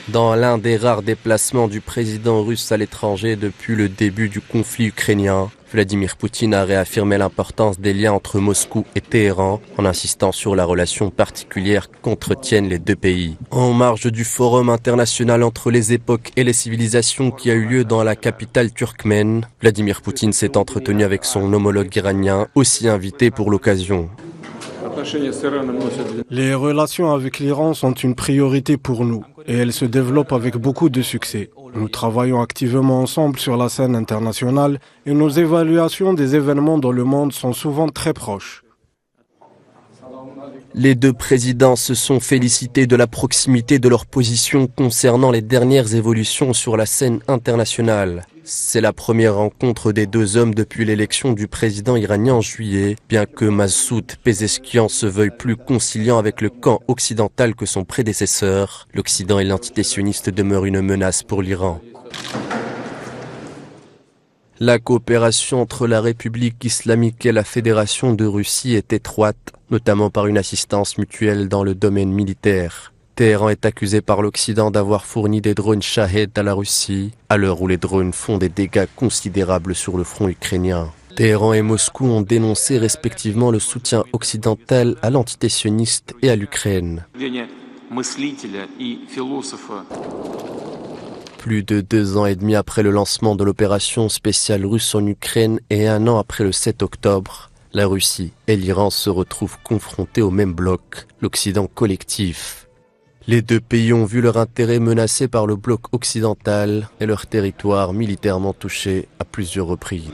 Dans l'un des rares déplacements du président russe à l'étranger depuis le début du conflit ukrainien, Vladimir Poutine a réaffirmé l'importance des liens entre Moscou et Téhéran en insistant sur la relation particulière qu'entretiennent les deux pays. En marge du forum international entre les époques et les civilisations qui a eu lieu dans la capitale turkmène, Vladimir Poutine s'est entretenu avec son homologue iranien, aussi invité pour l'occasion. Les relations avec l'Iran sont une priorité pour nous et elles se développent avec beaucoup de succès. Nous travaillons activement ensemble sur la scène internationale et nos évaluations des événements dans le monde sont souvent très proches. Les deux présidents se sont félicités de la proximité de leur position concernant les dernières évolutions sur la scène internationale. C'est la première rencontre des deux hommes depuis l'élection du président iranien en juillet, bien que Massoud Pezeshkian se veuille plus conciliant avec le camp occidental que son prédécesseur. L'Occident et l'entité sioniste demeurent une menace pour l'Iran. La coopération entre la République islamique et la Fédération de Russie est étroite, notamment par une assistance mutuelle dans le domaine militaire. Téhéran est accusé par l'Occident d'avoir fourni des drones Shahed à la Russie, à l'heure où les drones font des dégâts considérables sur le front ukrainien. Téhéran et Moscou ont dénoncé respectivement le soutien occidental à l'entité sioniste et à l'Ukraine. Plus de 2 ans et demi après le lancement de l'opération spéciale russe en Ukraine et 1 an après le 7 octobre, la Russie et l'Iran se retrouvent confrontés au même bloc, l'Occident collectif. Les deux pays ont vu leur intérêt menacé par le bloc occidental et leur territoire militairement touché à plusieurs reprises.